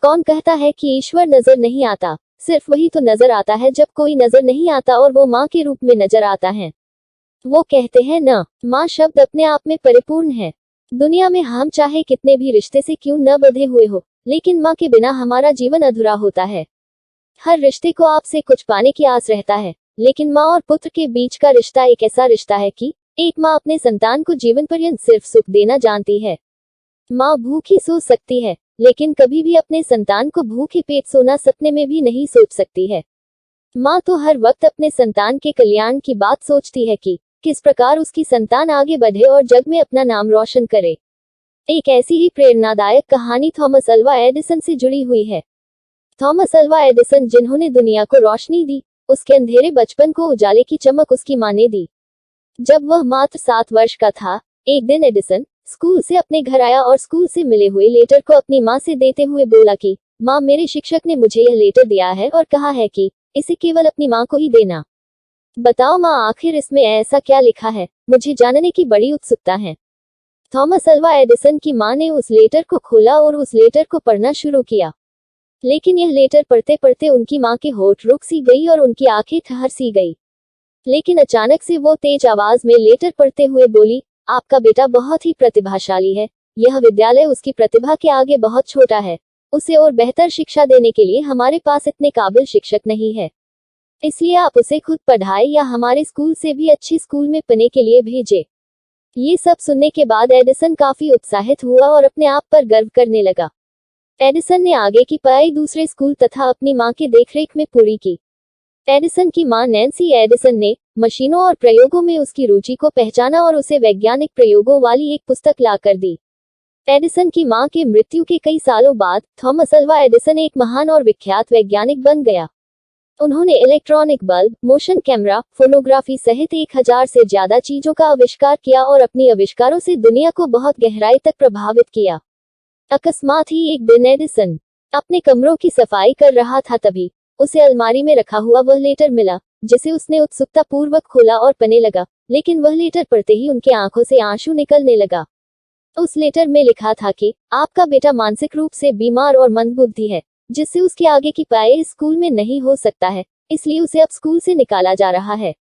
कौन कहता है कि ईश्वर नजर नहीं आता? सिर्फ वही तो नजर आता है जब कोई नजर नहीं आता और वो माँ के रूप में नजर आता है। वो कहते हैं ना, माँ शब्द अपने आप में परिपूर्ण है। दुनिया में हम चाहे कितने भी रिश्ते से क्यों न बंधे हुए हो, लेकिन माँ के बिना हमारा जीवन अधूरा होता है। हर रिश्ते को आपसे कुछ पाने की आस रहता है, लेकिन माँ और पुत्र के बीच का रिश्ता एक ऐसा रिश्ता है कि एक माँ अपने संतान को जीवन पर्यंत सिर्फ सुख देना जानती है। माँ भूखी सो सकती है, लेकिन कभी भी अपने संतान को भूखे पेट सोना सपने में भी नहीं सोच सकती है। माँ तो हर वक्त अपने संतान के कल्याण की बात सोचती है कि किस प्रकार उसकी संतान आगे बढ़े और जग में अपना नाम रोशन करे। एक ऐसी ही प्रेरणादायक कहानी थॉमस अल्वा एडिसन से जुड़ी हुई है। थॉमस अल्वा एडिसन, जिन्होंने दुनिया को रोशनी दी, उसके अंधेरे बचपन को उजाले की चमक उसकी माँ ने दी। जब वह मात्र 7 वर्ष का था, एक दिन एडिसन स्कूल से अपने घर आया और स्कूल से मिले हुए लेटर को अपनी माँ से देते हुए बोला कि माँ, मेरे शिक्षक ने मुझे यह लेटर दिया है और कहा है कि इसे केवल अपनी माँ को ही देना। बताओ माँ, आखिर इसमें ऐसा क्या लिखा है? मुझे जानने की बड़ी उत्सुकता है। थॉमस अल्वा एडिसन की माँ ने उस लेटर को खोला और उस लेटर को पढ़ना शुरू किया। लेकिन यह लेटर पढ़ते पढ़ते उनकी माँ के होठ रुक सी गई और उनकी आंखें ठहर सी गई। लेकिन अचानक से वो तेज आवाज में लेटर पढ़ते हुए बोली, आपका बेटा बहुत ही प्रतिभाशाली है। यह विद्यालय उसकी प्रतिभा के आगे बहुत छोटा है। उसे और बेहतर शिक्षा देने के लिए हमारे पास इतने काबिल शिक्षक नहीं है। इसलिए आप उसे खुद पढ़ाए या हमारे स्कूल से भी अच्छी स्कूल में पढ़ने के लिए भेजे। ये सब सुनने के बाद एडिसन काफी उत्साहित हुआ और अपने आप पर गर्व करने लगा। एडिसन ने आगे की पढ़ाई दूसरे स्कूल तथा अपनी माँ के देखरेख में पूरी की। एडिसन की माँ नैन्सी एडिसन ने मशीनों और प्रयोगों में उसकी रुचि को पहचाना और उसे वैज्ञानिक प्रयोगों वाली एक पुस्तक लाकर दी। एडिसन की माँ के मृत्यु के कई सालों बाद थॉमस अल्वा एडिसन एक महान और विख्यात वैज्ञानिक बन गया। उन्होंने electronic bulb, motion camera, phonography सहित 1000 से ज्यादा चीजों का आविष्कार किया और अपनी आविष्कारों से दुनिया को बहुत गहराई तक प्रभावित किया। अकस्मात ही एक दिन एडिसन अपने कमरों की सफाई कर रहा था, तभी उसे अलमारी में रखा हुआ वह लेटर मिला, जिसे उसने उत्सुकता पूर्वक खोला और पढ़ने लगा। लेकिन वह लेटर पढ़ते ही उनकी आंखों से आंसू निकलने लगा। उस लेटर में लिखा था कि आपका बेटा मानसिक रूप से बीमार और मंदबुद्धि है, जिससे उसके आगे की पढ़ाई स्कूल में नहीं हो सकता है, इसलिए उसे अब स्कूल से निकाला जा रहा है।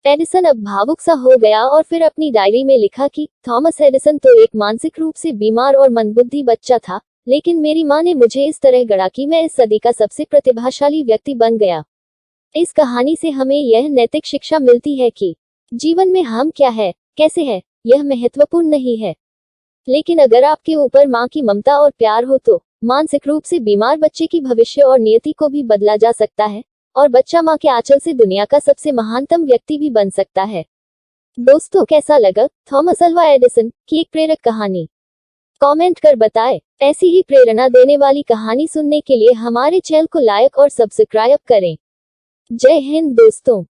एडिसन अब भावुक सा हो गया और फिर अपनी डायरी में लिखा कि थॉमस एडिसन तो एक मानसिक रूप से बीमार और मंदबुद्धि बच्चा था, लेकिन मेरी माँ ने मुझे इस तरह गढ़ा कि मैं इस सदी का सबसे प्रतिभाशाली व्यक्ति बन गया। इस कहानी से हमें यह नैतिक शिक्षा मिलती है कि जीवन में हम क्या है, कैसे है, यह महत्वपूर्ण नहीं है। लेकिन अगर आपके ऊपर माँ की ममता और प्यार हो तो मानसिक रूप से बीमार बच्चे की भविष्य और नियति को भी बदला जा सकता है और बच्चा माँ के आंचल से दुनिया का सबसे महानतम व्यक्ति भी बन सकता है। दोस्तों, कैसा लगा थॉमस अल्वा एडिसन की एक प्रेरक कहानी? कमेंट कर बताएं। ऐसी ही प्रेरणा देने वाली कहानी सुनने के लिए हमारे चैनल को लाइक और सब्सक्राइब करें। जय हिंद दोस्तों।